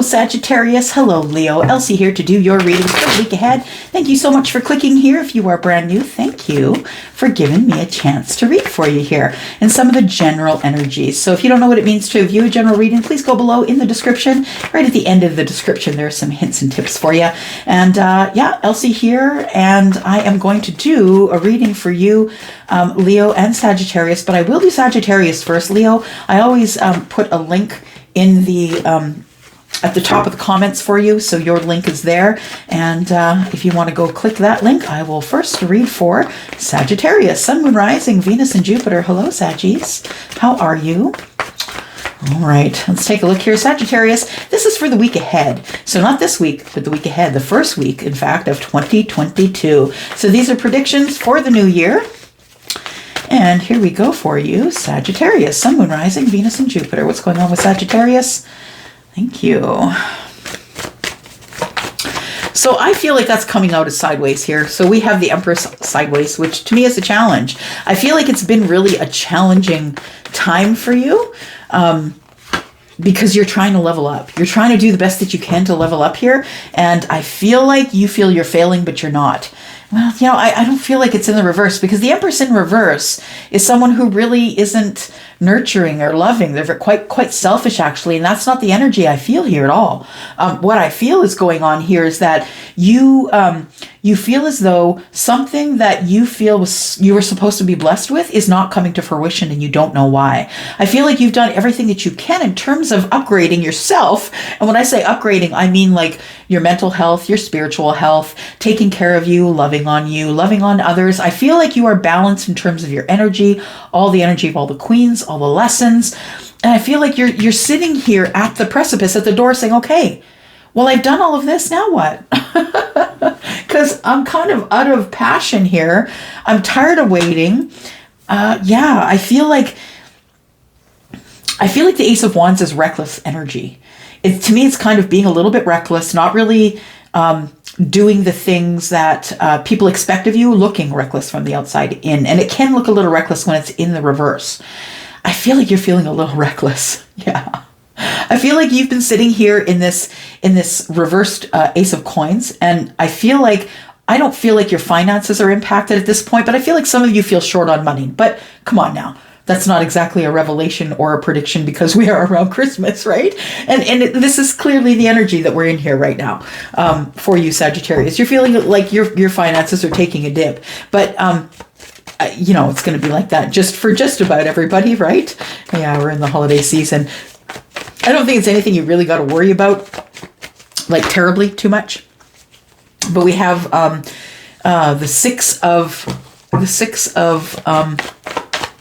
Sagittarius. Hello, Leo. Elsie here to do your reading for the week ahead. Thank you so much for clicking here. If you are brand new, thank you for giving me a chance to read for you here and some of the general energies. So if you don't know what it means to view a general reading, please go below in the description. Right at the end of the description, there are some hints and tips for you. And yeah, Elsie here, and I am going to do a reading for you, Leo and Sagittarius, but I will do Sagittarius first. Leo, I always put a link in the at the top of the comments for you, so your link is there, and if you want to go click that link, I will first read for Sagittarius, Sun, Moon, Rising, Venus, and Jupiter. Hello, Saggies. How are you? All right, let's take a look here. Sagittarius, this is for the week ahead. So not this week, but the week ahead, the first week, in fact, of 2022. So these are predictions for the new year. And here we go for you, Sagittarius, Sun, Moon, Rising, Venus, and Jupiter. What's going on with Sagittarius? Thank you. So I feel like that's coming out as sideways here. So we have the Empress sideways, which to me is a challenge. I feel like it's been really a challenging time for you because you're trying to level up. You're trying to do the best that you can to level up here. And I feel like you feel you're failing, but you're not. Well, you know, I don't feel like it's in the reverse, because the Empress in reverse is someone who really isn't nurturing or loving. They're quite selfish, actually, and that's not the energy I feel here at all. What I feel is going on here is that you feel as though something that you feel you were supposed to be blessed with is not coming to fruition, and you don't know why. I feel like you've done everything that you can in terms of upgrading yourself. And when I say upgrading, I mean like your mental health, your spiritual health, taking care of you, loving on others. I feel like you are balanced in terms of your energy, all the energy of all the queens, all the lessons. And I feel like you're sitting here at the precipice, at the door, saying, okay, well, I've done all of this, now what? Because I'm kind of out of passion here. I'm tired of waiting. Yeah, I feel like the Ace of Wands is reckless energy. To me, it's kind of being a little bit reckless, not really doing the things that people expect of you, looking reckless from the outside in. And it can look a little reckless when it's in the reverse. I feel like you're feeling a little reckless. Yeah. I feel like you've been sitting here in this reversed Ace of Coins, and I don't feel like your finances are impacted at this point, but I feel like some of you feel short on money. But come on now. That's not exactly a revelation or a prediction, because we are around Christmas, right? And this is clearly the energy that we're in here right now for you, Sagittarius. You're feeling like your finances are taking a dip, but you know, it's going to be like that for just about everybody, right? Yeah, we're in the holiday season. I don't think it's anything you really got to worry about, like terribly too much. But we have the six of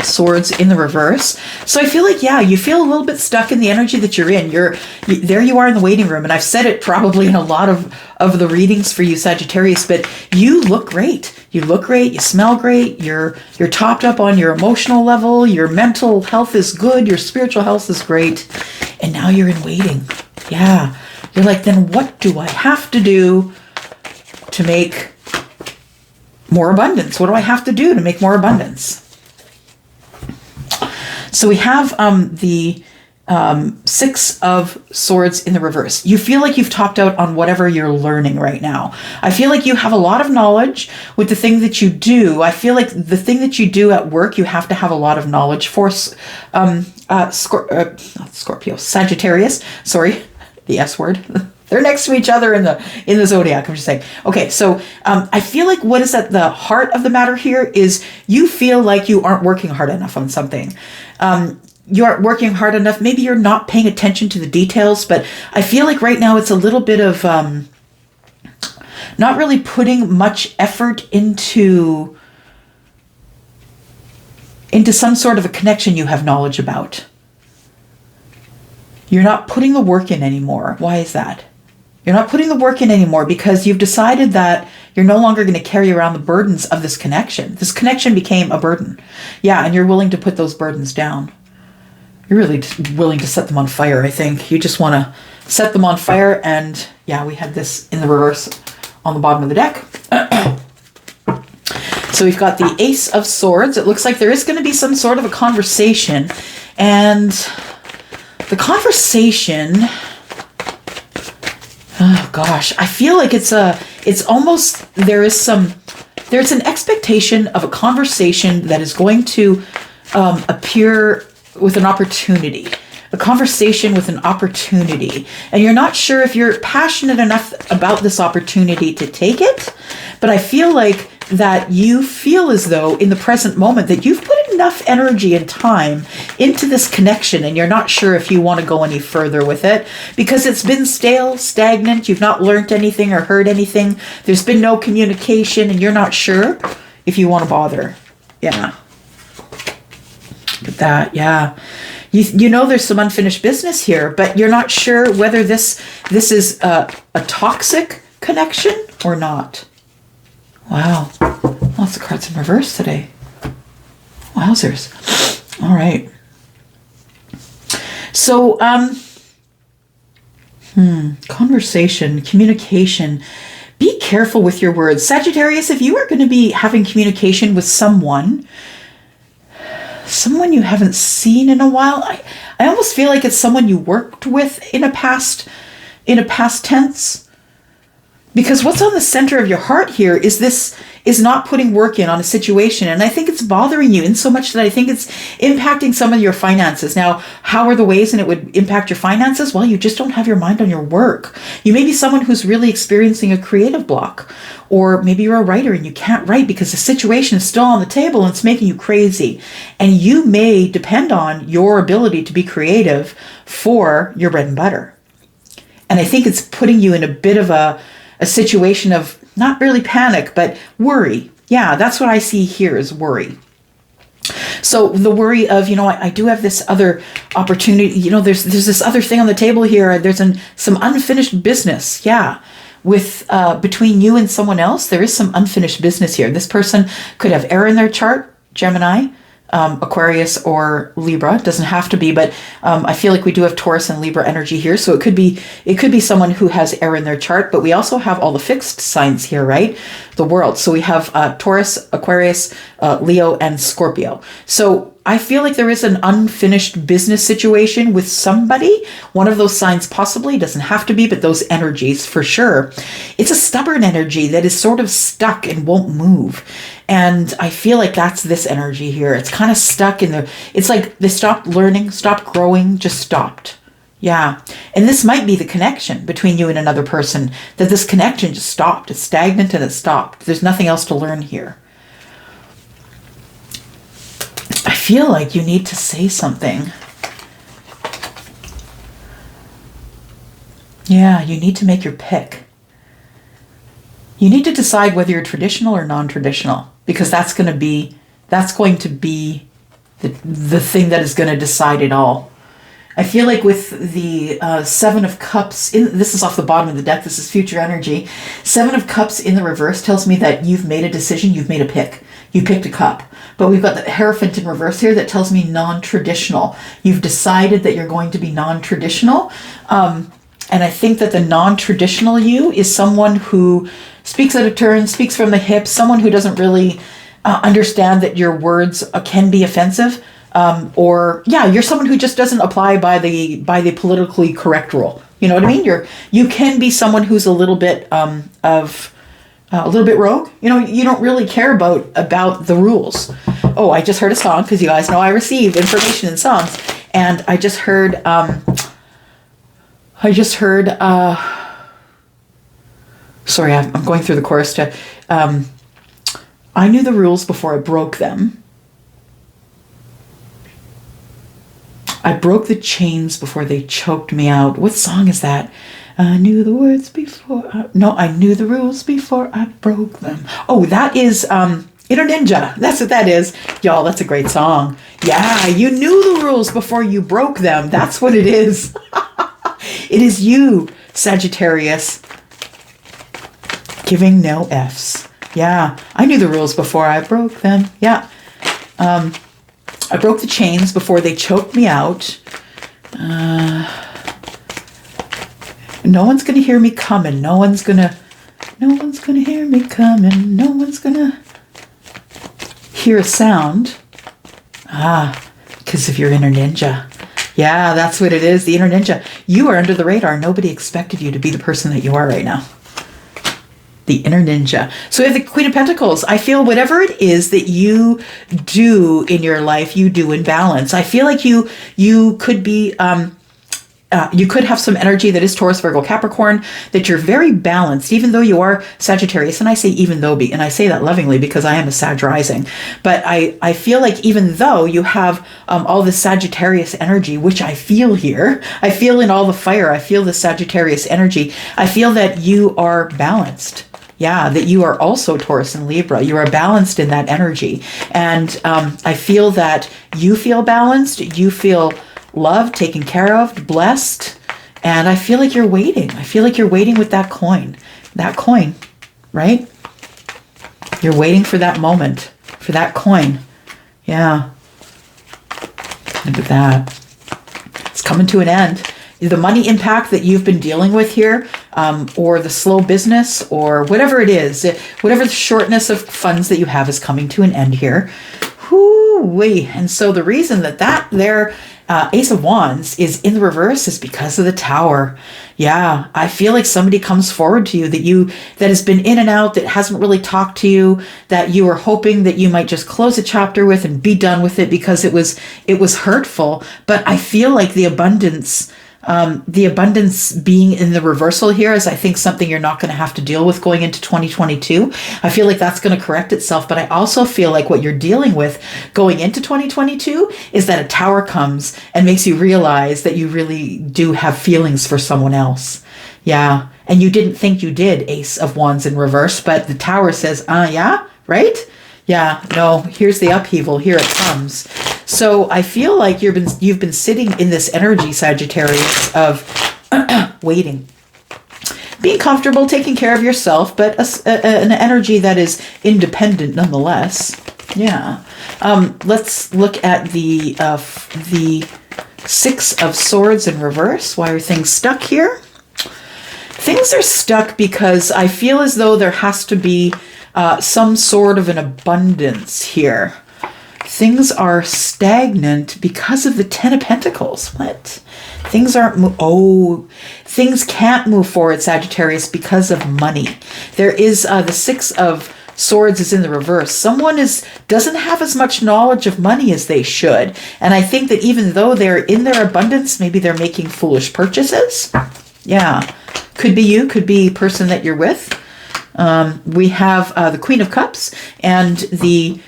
Swords in the reverse. So I feel like, yeah, you feel a little bit stuck in the energy that you're in. There you are in the waiting room, and I've said it probably in a lot of the readings for you, Sagittarius, but you look great. You look great, you smell great, you're topped up on your emotional level, your mental health is good, your spiritual health is great, and now you're in waiting. Yeah. You're like, then what do I have to do to make more abundance? What do I have to do to make more abundance? So we have the Six of Swords in the reverse. You feel like you've topped out on whatever you're learning right now. I feel like you have a lot of knowledge with the thing that you do. I feel like the thing that you do at work, you have to have a lot of knowledge for. Scorpio, Sagittarius, sorry, the S word. They're next to each other in the zodiac. I'm just saying. Okay, so I feel like what is at the heart of the matter here is you feel like you aren't working hard enough on something. You aren't working hard enough. Maybe you're not paying attention to the details, but I feel like right now it's a little bit of not really putting much effort into some sort of a connection you have knowledge about. You're not putting the work in anymore. Why is that? You're not putting the work in anymore because you've decided that you're no longer going to carry around the burdens of this connection. This connection became a burden. Yeah, and you're willing to put those burdens down. You're really willing to set them on fire, I think. You just want to set them on fire, and yeah, we had this in the reverse on the bottom of the deck. So we've got the Ace of Swords. It looks like there is going to be some sort of a conversation, and the conversation Oh gosh, I feel like it's almost, there's an expectation of a conversation that is going to appear with an opportunity. A conversation with an opportunity. And you're not sure if you're passionate enough about this opportunity to take it, but I feel like that you feel as though in the present moment that you've put enough energy and time into this connection, and you're not sure if you want to go any further with it because it's been stale, stagnant, you've not learned anything or heard anything, there's been no communication, and you're not sure if you want to bother. Yeah. But that, yeah. You know there's some unfinished business here, but you're not sure whether this is a toxic connection or not. Wow. Lots of cards in reverse today. Wowzers. All right. So, conversation, communication. Be careful with your words. Sagittarius, if you are going to be having communication with someone you haven't seen in a while, I almost feel like it's someone you worked with in a past tense. Because what's on the center of your heart here is not putting work in on a situation. And I think it's bothering you in so much that I think it's impacting some of your finances. Now, how are the ways and it would impact your finances? Well, you just don't have your mind on your work. You may be someone who's really experiencing a creative block. Or maybe you're a writer and you can't write because the situation is still on the table and it's making you crazy. And you may depend on your ability to be creative for your bread and butter. And I think it's putting you in a bit of a situation of not really panic, but worry. Yeah, that's what I see here is worry. So the worry of, I do have this other opportunity. There's this other thing on the table here. There's some unfinished business. Yeah. With between you and someone else, there is some unfinished business here. This person could have air in their chart, Gemini, Aquarius, or Libra. It doesn't have to be, but I feel like we do have Taurus and Libra energy here. So it could be someone who has air in their chart, but we also have all the fixed signs here, right? The world. So we have Taurus, Aquarius, Leo, and Scorpio. So I feel like there is an unfinished business situation with somebody. One of those signs possibly, doesn't have to be, but those energies for sure. It's a stubborn energy that is sort of stuck and won't move. And I feel like that's this energy here. It's kind of stuck in it's like they stopped learning, stopped growing, just stopped. Yeah. And this might be the connection between you and another person, that this connection just stopped. It's stagnant and it stopped. There's nothing else to learn here. I feel like you need to say something. Yeah, you need to make your pick. You need to decide whether you're traditional or non-traditional, because that's going to be the thing that is going to decide it all. I feel like with the Seven of Cups, this is off the bottom of the deck, this is future energy. Seven of Cups in the reverse tells me that you've made a decision, you've made a pick. You picked a cup. But we've got the Hierophant in reverse here that tells me non-traditional. You've decided that you're going to be non-traditional. And I think that the non-traditional you is someone who speaks out of turn, speaks from the hip, someone who doesn't really understand that your words can be offensive. You're someone who just doesn't apply by the politically correct rule. You know what I mean? You can be someone who's a little bit a little bit rogue. You don't really care about the rules. Oh, I just heard a song, because you guys know I receive information in songs, and I just heard sorry, I'm going through the chorus to I knew the rules before I broke them. I broke the chains before they choked me out. What song is that? I knew the words before I knew the rules before I broke them. Oh, that is ᴚᴜᴜ. That's what that is. Y'all, that's a great song. Yeah, you knew the rules before you broke them. That's what it is. It is you, Sagittarius, giving no Fs. Yeah, I knew the rules before I broke them. Yeah. I broke the chains before they choked me out. No one's going to hear me coming. No one's going to hear me coming. No one's going to hear a sound. Because of your inner ninja. Yeah, that's what it is. The inner ninja. You are under the radar. Nobody expected you to be the person that you are right now. The inner ninja. So we have the Queen of Pentacles. I feel whatever it is that you do in your life, you do in balance. I feel like you could be you could have some energy that is Taurus, Virgo, Capricorn, that you're very balanced, even though you are Sagittarius. And I say even though, and I say that lovingly because I am a Sag rising. But I feel like even though you have all the Sagittarius energy, which I feel here, I feel in all the fire, I feel the Sagittarius energy, I feel that you are balanced. Yeah, that you are also Taurus and Libra. You are balanced in that energy. And I feel that you feel balanced, you feel loved, taken care of, blessed, and I feel like you're waiting. I feel like you're waiting with that coin. That coin, right? You're waiting for that moment, for that coin. Yeah. Look at that. It's coming to an end. The money impact that you've been dealing with here, or the slow business, or whatever it is, whatever the shortness of funds that you have is coming to an end here. Whoo-wee. And so the reason that there Ace of Wands is in the reverse is because of the Tower. Yeah, I feel like somebody comes forward to you that has been in and out, that hasn't really talked to you, that you were hoping that you might just close a chapter with and be done with it because it was hurtful. But I feel like the abundance being in the reversal here is, I think, something you're not going to have to deal with going into 2022. I feel like that's going to correct itself, but I also feel like what you're dealing with going into 2022 is that a Tower comes and makes you realize that you really do have feelings for someone else. Yeah. And you didn't think you did, Ace of Wands in reverse, but the Tower says, yeah, right? Yeah, no, here's the upheaval. Here it comes. So I feel like you've been sitting in this energy, Sagittarius, of waiting, being comfortable, taking care of yourself, but an energy that is independent nonetheless. Yeah. Let's look at the Six of Swords in reverse. Why are things stuck here? Things are stuck because I feel as though there has to be some sort of an abundance here. Things are stagnant because of the Ten of Pentacles. What? Things aren't things can't move forward, Sagittarius, because of money. There is the Six of Swords is in the reverse. Someone doesn't have as much knowledge of money as they should. And I think that even though they're in their abundance, maybe they're making foolish purchases. Yeah. Could be you, could be a person that you're with. We have the Queen of Cups and the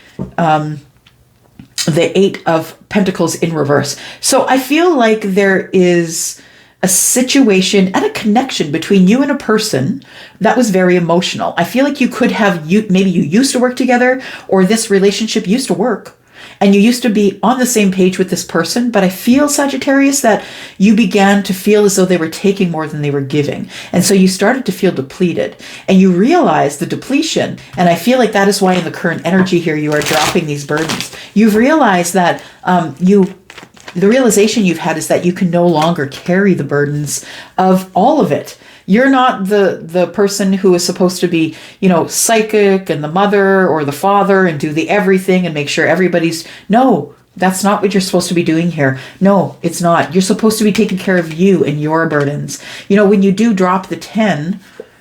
Eight of Pentacles in reverse. So I feel like there is a situation and a connection between you and a person that was very emotional. I feel like you could have, maybe you used to work together, or this relationship used to work, and you used to be on the same page with this person. But I feel, Sagittarius, that you began to feel as though they were taking more than they were giving. And so you started to feel depleted, and you realized the depletion. And I feel like that is why in the current energy here, you are dropping these burdens. You've realized that the realization you've had is that you can no longer carry the burdens of all of it. You're not the person who is supposed to be, psychic and the mother or the father and do the everything and make sure everybody's... No, that's not what you're supposed to be doing here. No, it's not. You're supposed to be taking care of you and your burdens. When you do drop the 10,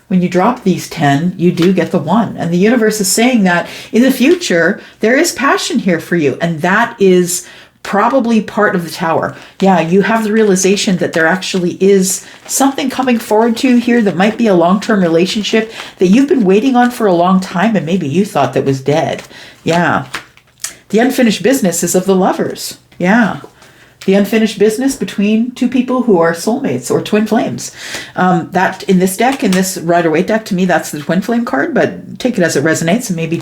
when you drop these 10, you do get the 1. And the universe is saying that in the future, there is passion here for you. And that is probably part of the Tower. Yeah, you have the realization that there actually is something coming forward to you here that might be a long-term relationship that you've been waiting on for a long time, and maybe you thought that was dead. Yeah. The unfinished business is of the Lovers. Yeah. The unfinished business between two people who are soulmates or twin flames. That in this deck, in this Rider-Waite deck, to me, that's the twin flame card, but take it as it resonates. And maybe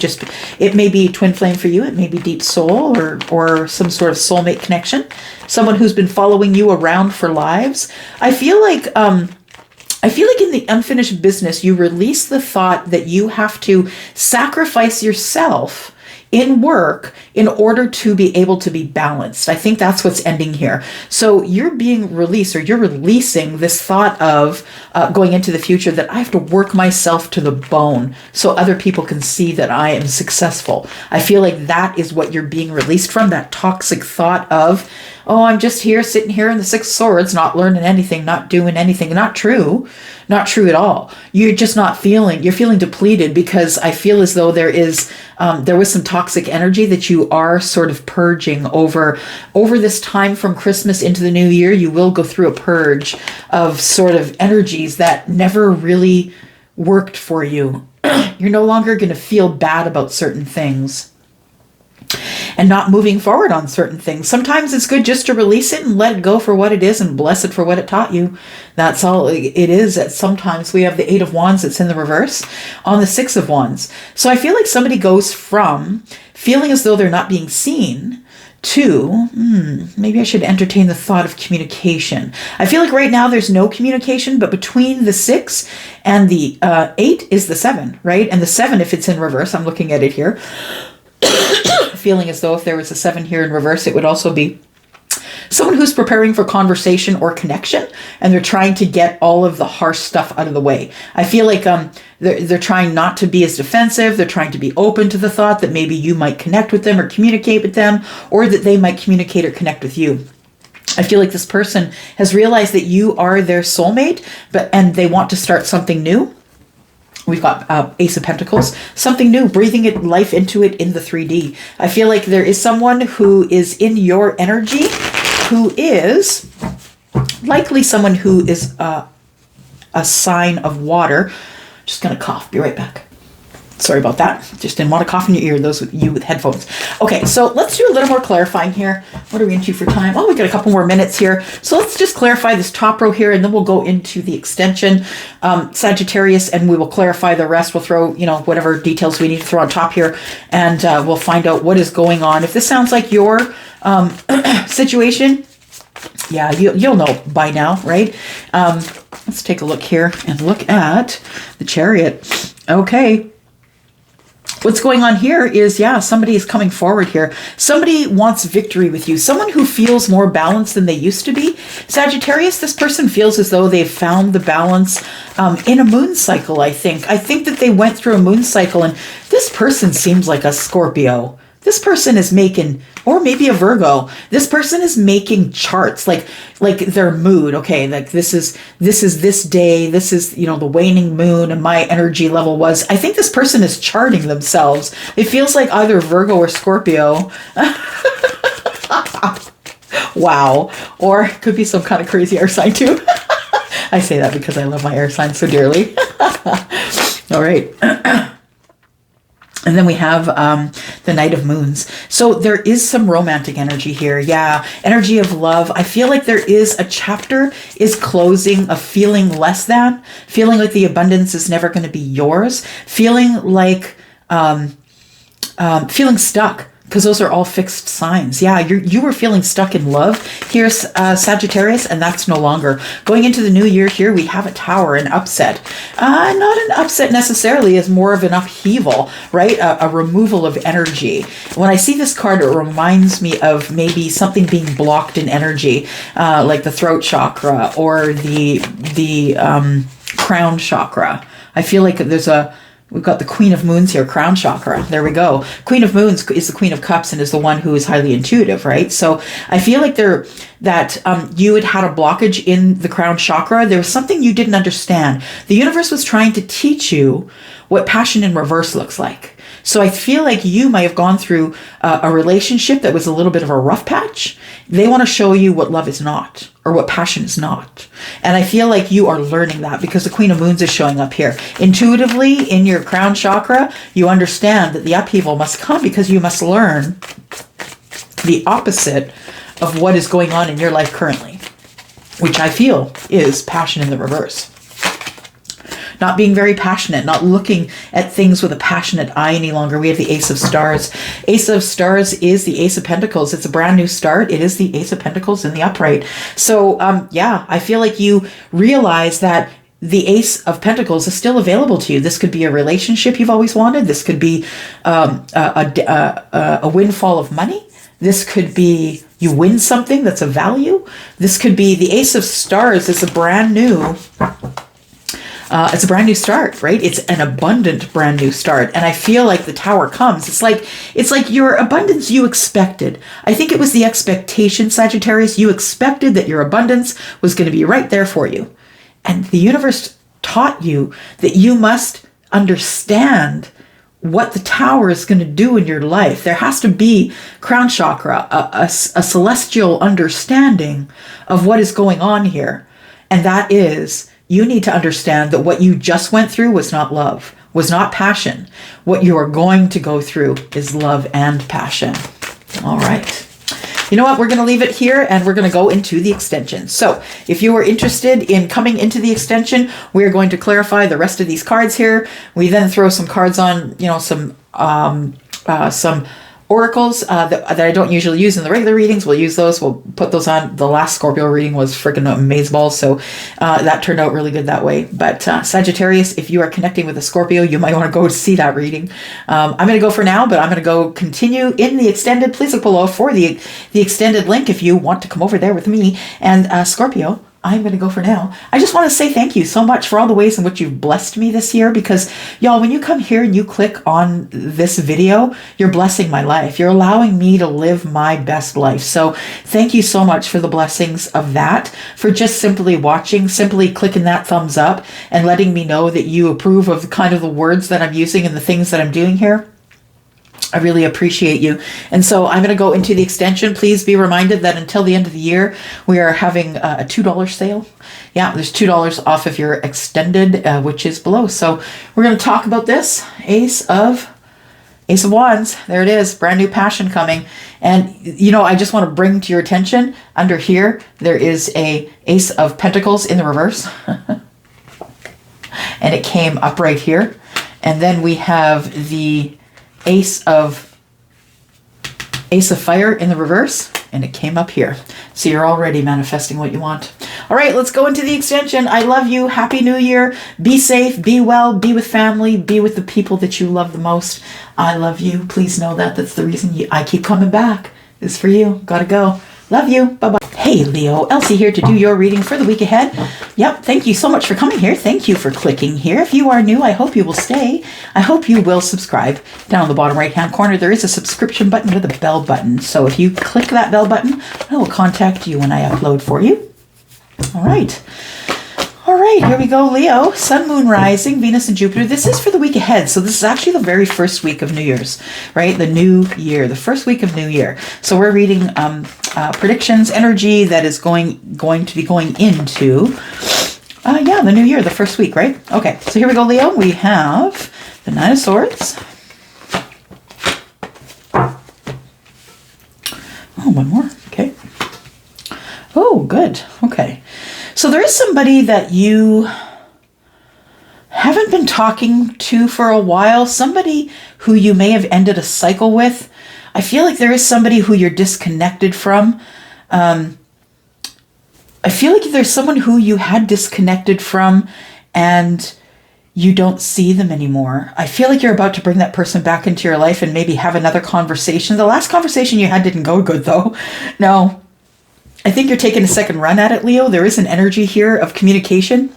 it may be twin flame for you. It may be deep soul or some sort of soulmate connection. Someone who's been following you around for lives. I feel like in the unfinished business, you release the thought that you have to sacrifice yourself in work in order to be able to be balanced. I think that's what's ending here. So you're being released, or you're releasing this thought of going into the future that I have to work myself to the bone so other people can see that I am successful. I feel like that is what you're being released from, that toxic thought of oh, I'm just here, sitting here in the Six of Swords, not learning anything, not doing anything. Not true. Not true at all. You're just not feeling, you're feeling depleted, because I feel as though there was some toxic energy that you are sort of purging over this time from Christmas into the new year. You will go through a purge of sort of energies that never really worked for you. You're no longer going to feel bad about certain things and not moving forward on certain things. Sometimes it's good just to release it and let it go for what it is and bless it for what it taught you. That's all it is. Sometimes we have the Eight of Wands that's in the reverse on the Six of Wands. So I feel like somebody goes from feeling as though they're not being seen to, maybe I should entertain the thought of communication. I feel like right now there's no communication, but between the 6 and the 8 is the 7, right? And the 7, if it's in reverse, I'm looking at it here, feeling as though if there was a 7 here in reverse, it would also be someone who's preparing for conversation or connection, and they're trying to get all of the harsh stuff out of the way. I feel like they're trying not to be as defensive. They're trying to be open to the thought that maybe you might connect with them or communicate with them, or that they might communicate or connect with you. I feel like this person has realized that you are their soulmate, and they want to start something new. We've got Ace of Pentacles, something new, breathing life into it in the 3D. I feel like there is someone who is in your energy, who is likely someone who is a sign of water. Just going to cough. Be right back. Sorry about that. Just didn't want to cough in your ear, those of you with headphones. Okay, so let's do a little more clarifying here. What are we into for time? Oh, we got a couple more minutes here. So let's just clarify this top row here, and then we'll go into the extension, Sagittarius, and we will clarify the rest. We'll throw, whatever details we need to throw on top here, and we'll find out what is going on. If this sounds like your situation, yeah, you'll know by now, right? Let's take a look here and look at the Chariot. Okay. What's going on here is, somebody is coming forward here. Somebody wants victory with you. Someone who feels more balanced than they used to be. Sagittarius, this person feels as though they've found the balance in a moon cycle, I think. I think that they went through a moon cycle, and this person seems like a Scorpio. This person is making, or maybe a Virgo, this person is making charts, like their mood. Okay, like this is this day, this is, the waning moon, and my energy level was, I think this person is charting themselves. It feels like either Virgo or Scorpio. Wow. Or it could be some kind of crazy air sign too. I say that because I love my air sign so dearly. All right. And then we have the Knight of Moons. So there is some romantic energy here. Yeah, energy of love. I feel like there is a chapter is closing of feeling less than, feeling like the abundance is never going to be yours, feeling like feeling stuck. Because those are all fixed signs. Yeah, you were feeling stuck in love. Here's Sagittarius, and that's no longer. Going into the new year here, we have a Tower, an upset. Not an upset necessarily, as more of an upheaval, right? A removal of energy. When I see this card, it reminds me of maybe something being blocked in energy, like the throat chakra or the crown chakra. I feel like we've got the Queen of Moons here, crown chakra. There we go. Queen of Moons is the Queen of Cups and is the one who is highly intuitive, right? So I feel like you had had a blockage in the crown chakra. There was something you didn't understand. The universe was trying to teach you what passion in reverse looks like. So I feel like you might have gone through a relationship that was a little bit of a rough patch. They want to show you what love is not, or what passion is not. And I feel like you are learning that because the Queen of Moons is showing up here. Intuitively, in your crown chakra, you understand that the upheaval must come because you must learn the opposite of what is going on in your life currently, which I feel is passion in the reverse. Not being very passionate, not looking at things with a passionate eye any longer. We have the Ace of Stars. Ace of Stars is the Ace of Pentacles. It's a brand new start. It is the Ace of Pentacles in the upright. So, I feel like you realize that the Ace of Pentacles is still available to you. This could be a relationship you've always wanted. This could be a windfall of money. This could be you win something that's of value. This could be the Ace of Stars is a brand new It's a brand new start, right? It's an abundant brand new start. And I feel like the Tower comes. It's like your abundance you expected. I think it was the expectation, Sagittarius. You expected that your abundance was going to be right there for you. And the universe taught you that you must understand what the Tower is going to do in your life. There has to be, crown chakra, a celestial understanding of what is going on here. And that is, you need to understand that what you just went through was not love, was not passion. What you are going to go through is love and passion. All right. You know what? We're going to leave it here and we're going to go into the extension. So if you are interested in coming into the extension, we're going to clarify the rest of these cards here. We then throw some cards on, you know, some oracles that I don't usually use in the regular readings. We'll use those. We'll put those on. The last Scorpio reading was freaking amazeballs, so that turned out really good that way. But Sagittarius, if you are connecting with a Scorpio, you might want to go see that reading. I'm going to go for now, but I'm going to go continue in the extended. Please look below for the extended link if you want to come over there with me. And Scorpio, I'm going to go for now. I just want to say thank you so much for all the ways in which you've blessed me this year, because y'all, when you come here and you click on this video, you're blessing my life. You're allowing me to live my best life. So thank you so much for the blessings of that, for just simply watching, simply clicking that thumbs up and letting me know that you approve of the kind of the words that I'm using and the things that I'm doing here. I really appreciate you. And so I'm going to go into the extension. Please be reminded that until the end of the year, we are having a $2 sale. Yeah, there's $2 off of your extended, which is below. So we're going to talk about this. Ace of Wands. There it is. Brand new passion coming. And, you know, I just want to bring to your attention, under here, there is a Ace of Pentacles in the reverse. And it came up right here. And then we have the Ace of Fire in the reverse, and it came up here. So you're already manifesting what you want. All right, let's go into the extension. I love you. Happy New Year. Be safe, be well, be with family, be with the people that you love the most. I love you. Please know that. That's the reason I keep coming back. It's for you. Gotta go. Love you. Bye-bye. Hey, Leo. Elsie here to do your reading for the week ahead. Yep. Thank you so much for coming here. Thank you for clicking here. If you are new, I hope you will stay. I hope you will subscribe. Down in the bottom right-hand corner, there is a subscription button with a bell button. So if you click that bell button, I will contact you when I upload for you. All right. All right, here we go, Leo. Sun, Moon, Rising, Venus, and Jupiter. This is for the week ahead. So this is actually the very first week of New Year's, right? The new year, the first week of New Year. So we're reading predictions, energy that is going to be going into, the new year, the first week, right? Okay, so here we go, Leo. We have the Nine of Swords. Oh, one more. Okay. Oh, good. Okay. So there is somebody that you haven't been talking to for a while, somebody who you may have ended a cycle with. I feel like there is somebody who you're disconnected from. I feel like there's someone who you had disconnected from and you don't see them anymore. I feel like you're about to bring that person back into your life and maybe have another conversation. The last conversation you had didn't go good, though. No. I think you're taking a second run at it, Leo. There is an energy here of communication.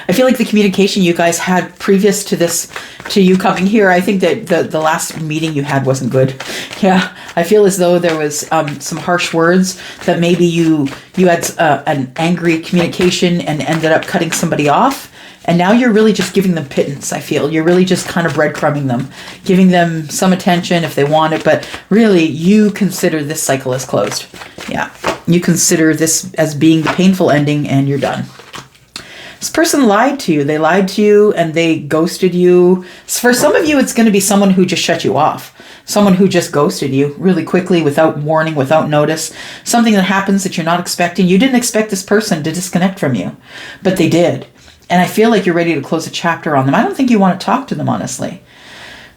I feel like the communication you guys had previous to this, to you coming here, I think that the last meeting you had wasn't good. Yeah, I feel as though there was some harsh words that maybe you had an angry communication and ended up cutting somebody off. And now you're really just giving them pittance, I feel. You're really just kind of breadcrumbing them, giving them some attention if they want it. But really, you consider this cycle as closed. Yeah, you consider this as being the painful ending and you're done. This person lied to you. They lied to you and they ghosted you. For some of you, it's going to be someone who just shut you off. Someone who just ghosted you really quickly, without warning, without notice. Something that happens that you're not expecting. You didn't expect this person to disconnect from you, but they did. And I feel like you're ready to close a chapter on them. I don't think you want to talk to them, honestly,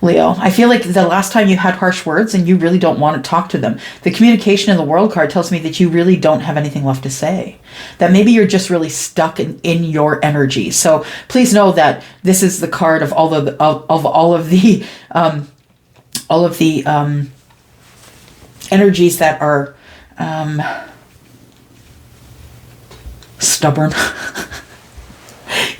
Leo. I feel like the last time you had harsh words and you really don't want to talk to them. The communication in the World card tells me that you really don't have anything left to say. That maybe you're just really stuck in your energy. So please know that this is the card of all of the energies that are stubborn.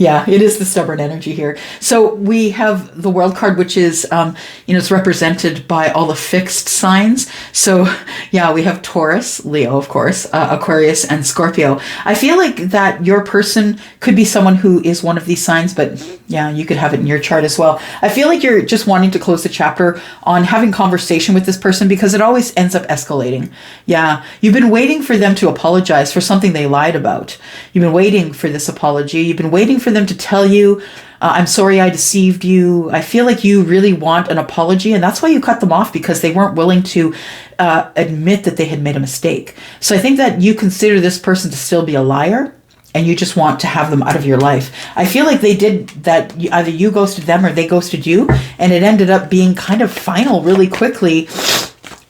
Yeah, it is the stubborn energy here. So we have the world card, which is, it's represented by all the fixed signs. So yeah, we have Taurus, Leo, of course, Aquarius, and Scorpio. I feel like that your person could be someone who is one of these signs, but yeah, you could have it in your chart as well. I feel like you're just wanting to close the chapter on having conversation with this person because it always ends up escalating. Yeah, you've been waiting for them to apologize for something they lied about. You've been waiting for this apology. You've been waiting for them to tell you, I'm sorry I deceived you. I feel like you really want an apology, and that's why you cut them off, because they weren't willing to admit that they had made a mistake. So I think that you consider this person to still be a liar, and you just want to have them out of your life. I feel like they did that. Either you ghosted them or they ghosted you, and it ended up being kind of final really quickly.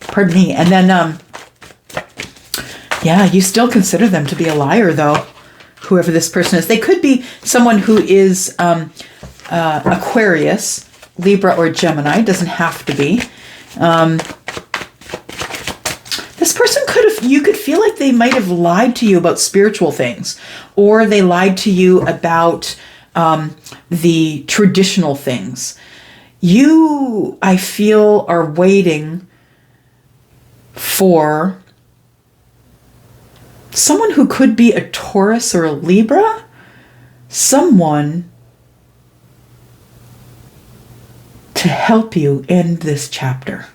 Pardon me. And then, yeah, you still consider them to be a liar, though, whoever this person is. They could be someone who is Aquarius, Libra, or Gemini. Doesn't have to be. This person you could feel like they might have lied to you about spiritual things, or they lied to you about the traditional things. You, I feel, are waiting for someone who could be a Taurus or a Libra, someone to help you end this chapter.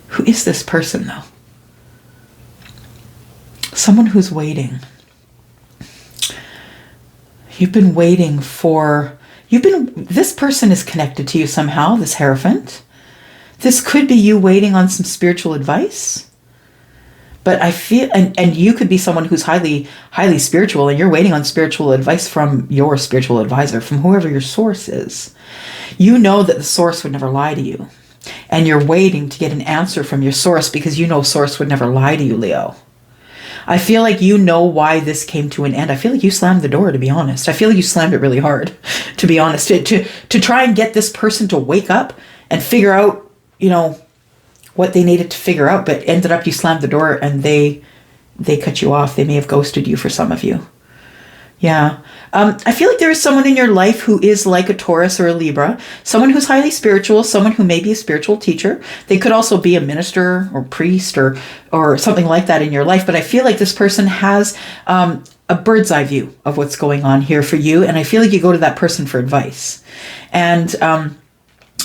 Who is this person, though? Someone who's waiting. You've been waiting for... This person is connected to you somehow, this Hierophant. This could be you waiting on some spiritual advice. But I feel... And you could be someone who's highly, highly spiritual, and you're waiting on spiritual advice from your spiritual advisor, from whoever your source is. You know that the source would never lie to you. And you're waiting to get an answer from your source because you know source would never lie to you, Leo. I feel like you know why this came to an end. I feel like you slammed the door, to be honest. I feel like you slammed it really hard, to be honest. To try and get this person to wake up and figure out, what they needed to figure out. But ended up you slammed the door and they cut you off. They may have ghosted you for some of you. Yeah. I feel like there is someone in your life who is like a Taurus or a Libra, someone who's highly spiritual, someone who may be a spiritual teacher. They could also be a minister or priest or something like that in your life. But I feel like this person has a bird's eye view of what's going on here for you. And I feel like you go to that person for advice. And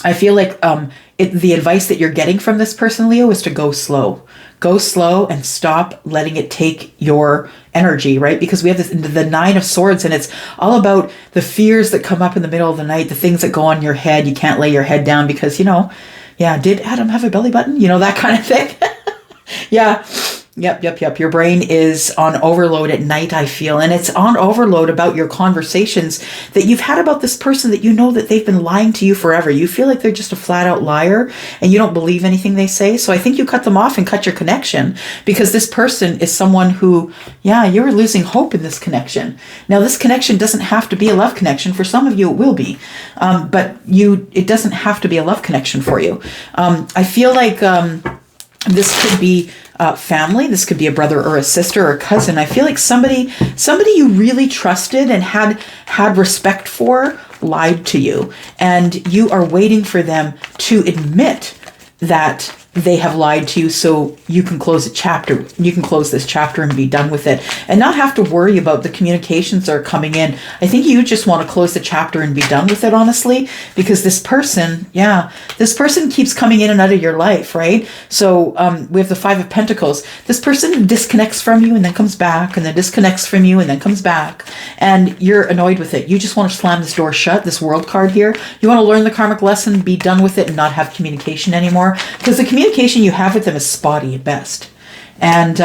I feel like the advice that you're getting from this person, Leo, is to go slow. Go slow and stop letting it take your energy, right? Because we have the Nine of Swords, and it's all about the fears that come up in the middle of the night, the things that go on your head. You can't lay your head down because, did Adam have a belly button? That kind of thing. Yeah. Yep. Your brain is on overload at night, I feel. And it's on overload about your conversations that you've had about this person that you know that they've been lying to you forever. You feel like they're just a flat out liar and you don't believe anything they say. So I think you cut them off and cut your connection because this person is someone who, you're losing hope in this connection. Now, this connection doesn't have to be a love connection. For some of you, it will be. But it doesn't have to be a love connection for you. I feel like this could be family. This could be a brother or a sister or a cousin. I feel like somebody you really trusted and had respect for lied to you, and you are waiting for them to admit that they have lied to you so you can close a chapter. You can close this chapter and be done with it and not have to worry about the communications that are coming in. I think you just want to close the chapter and be done with it, honestly, because this person keeps coming in and out of your life, right? So we have the Five of Pentacles. This person disconnects from you and then comes back, and then disconnects from you and then comes back, and you're annoyed with it. You just want to slam this door shut, this World card here. You want to learn the karmic lesson, be done with it, and not have communication anymore, because the communication you have with them is spotty at best. And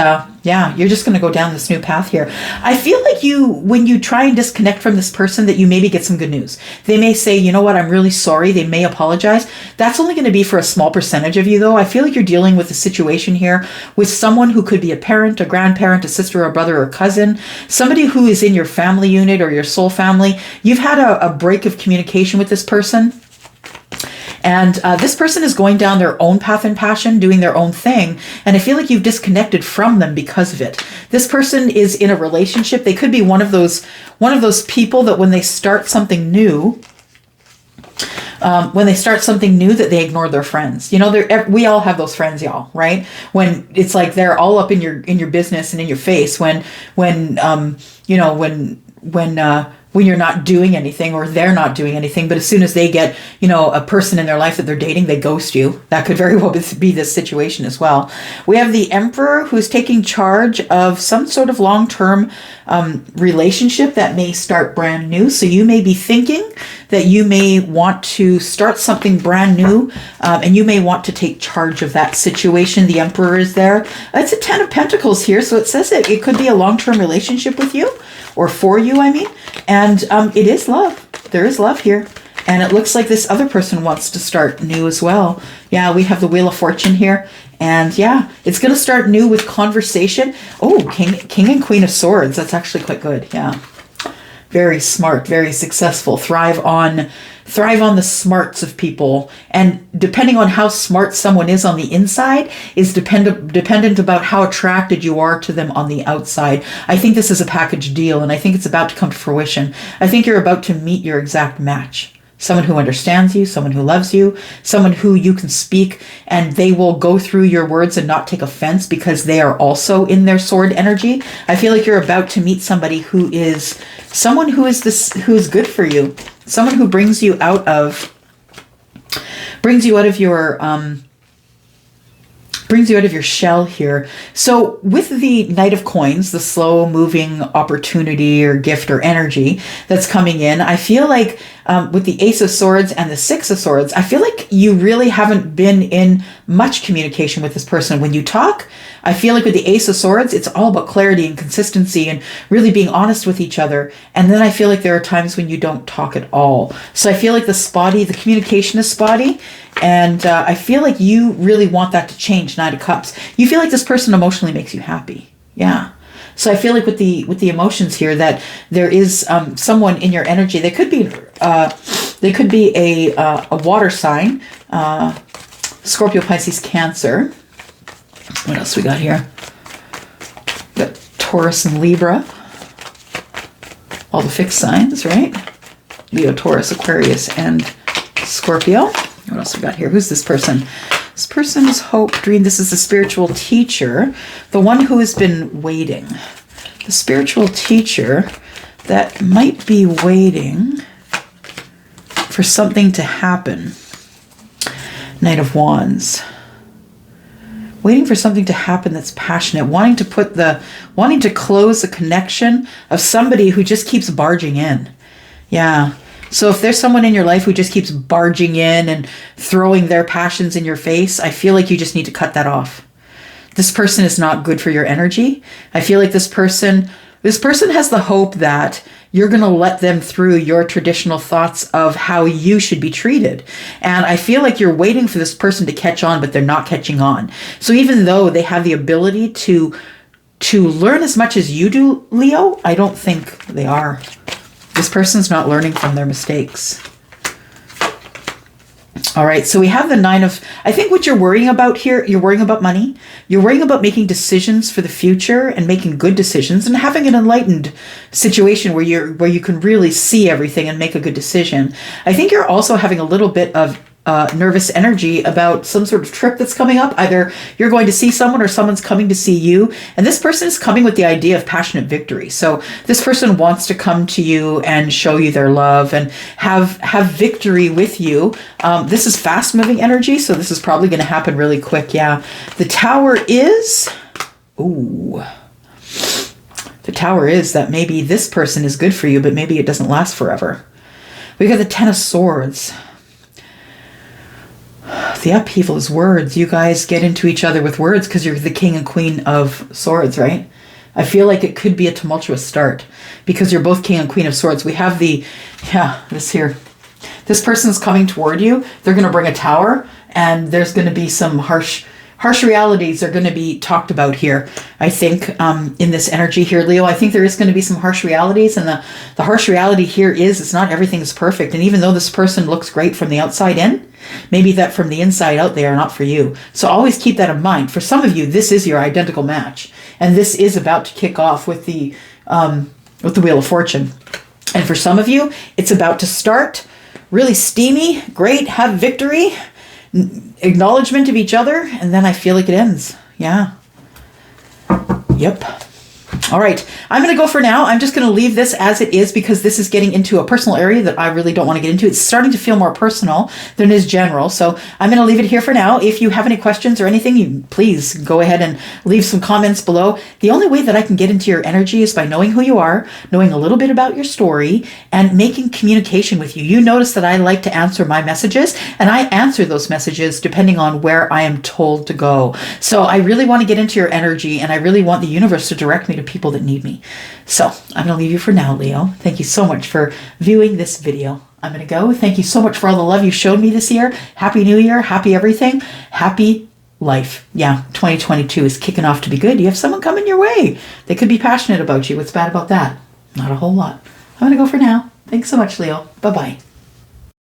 you're just going to go down this new path here. I feel like when you try and disconnect from this person, that you maybe get some good news. They may say, you know what, I'm really sorry. They may apologize. That's only going to be for a small percentage of you, though. I feel like you're dealing with a situation here with someone who could be a parent, a grandparent, a sister, a brother, or a cousin, somebody who is in your family unit or your soul family. You've had a break of communication with this person. And this person is going down their own path in passion, doing their own thing. And I feel like you've disconnected from them because of it. This person is in a relationship. They could be one of those people that when they start something new, that they ignore their friends. You know, we all have those friends, y'all, right? When it's like they're all up in your business and in your face when you're not doing anything or they're not doing anything, but as soon as they get, a person in their life that they're dating, they ghost you. That could very well be this situation as well. We have the Emperor who's taking charge of some sort of long-term relationship that may start brand new. So you may be thinking that you may want to start something brand new, and you may want to take charge of that situation. The Emperor is there. It's a 10 of Pentacles here, so it says it could be a long-term relationship with you, or for you, I mean. And it is love. There is love here. And it looks like this other person wants to start new as well. Yeah, we have the Wheel of Fortune here. And yeah, it's going to start new with conversation. Oh, King and Queen of Swords. That's actually quite good. Yeah. Very smart, very successful. Thrive on the smarts of people. And depending on how smart someone is on the inside is dependent about how attracted you are to them on the outside. I think this is a package deal, and I think it's about to come to fruition. I think you're about to meet your exact match. Someone who understands you, someone who loves you, someone who you can speak and they will go through your words and not take offense because they are also in their sword energy. I feel like you're about to meet somebody who is good for you. Someone who brings you out of your shell here. So with the Knight of Coins, the slow moving opportunity or gift or energy that's coming in, I feel like with the Ace of Swords and the Six of Swords, I feel like you really haven't been in much communication with this person. When you talk, I feel like with the Ace of Swords, it's all about clarity and consistency and really being honest with each other. And then I feel like there are times when you don't talk at all. So I feel like the communication is spotty. And I feel like you really want that to change. Knight of Cups. You feel like this person emotionally makes you happy. Yeah. So I feel like with the emotions here that there is someone in your energy. They could be a water sign, Scorpio, Pisces, Cancer. What else we got here? We got Taurus and Libra. All the fixed signs, right? Leo, Taurus, Aquarius, and Scorpio. What else we got here? Who's this person? This person is Hope, Dream. This is the spiritual teacher, the one who has been waiting. The spiritual teacher that might be waiting for something to happen. Knight of Wands. Waiting for something to happen that's passionate, wanting to close a connection of somebody who just keeps barging in. Yeah. So if there's someone in your life who just keeps barging in and throwing their passions in your face, I feel like you just need to cut that off. This person is not good for your energy. I feel like this person has the hope that you're going to let them through your traditional thoughts of how you should be treated. And I feel like you're waiting for this person to catch on, but they're not catching on. So even though they have the ability to learn as much as you do, Leo, I don't think they are. This person's not learning from their mistakes. All right, so we have the I think what you're worrying about here, you're worrying about money. You're worrying about making decisions for the future and making good decisions and having an enlightened situation where you can really see everything and make a good decision. I think you're also having a little bit of nervous energy about some sort of trip that's coming up. Either you're going to see someone or someone's coming to see you. And this person is coming with the idea of passionate victory. So this person wants to come to you and show you their love and have victory with you. This is fast moving energy. So this is probably going to happen really quick. Yeah. The Tower is, the Tower is that maybe this person is good for you, but maybe it doesn't last forever. We got the Ten of Swords. The upheaval is words. You guys get into each other with words because you're the King and Queen of Swords, right? I feel like it could be a tumultuous start because you're both King and Queen of Swords. We have this here. This person's coming toward you. They're going to bring a tower and there's going to be some harsh harsh realities are going to be talked about here, I think, in this energy here, Leo. I think there is going to be some harsh realities, and the harsh reality here is it's not everything's perfect. And even though this person looks great from the outside in, maybe that from the inside out they are not for you. So always keep that in mind. For some of you, this is your identical match, and this is about to kick off with the Wheel of Fortune. And for some of you, it's about to start really steamy, great, have victory, acknowledgement of each other, and then I feel like it ends. Yeah. Yep. All right, I'm going to go for now. I'm just going to leave this as it is because this is getting into a personal area that I really don't want to get into. It's starting to feel more personal than it is general. So I'm going to leave it here for now. If you have any questions or anything, you please go ahead and leave some comments below. The only way that I can get into your energy is by knowing who you are, knowing a little bit about your story, and making communication with you. You notice that I like to answer my messages, and I answer those messages depending on where I am told to go. So I really want to get into your energy, and I really want the universe to direct me to people that need me. So I'm going to leave you for now, Leo. Thank you so much for viewing this video. I'm going to go. Thank you so much for all the love you showed me this year. Happy New Year. Happy everything. Happy life. Yeah, 2022 is kicking off to be good. You have someone coming your way. They could be passionate about you. What's bad about that? Not a whole lot. I'm going to go for now. Thanks so much, Leo. Bye-bye.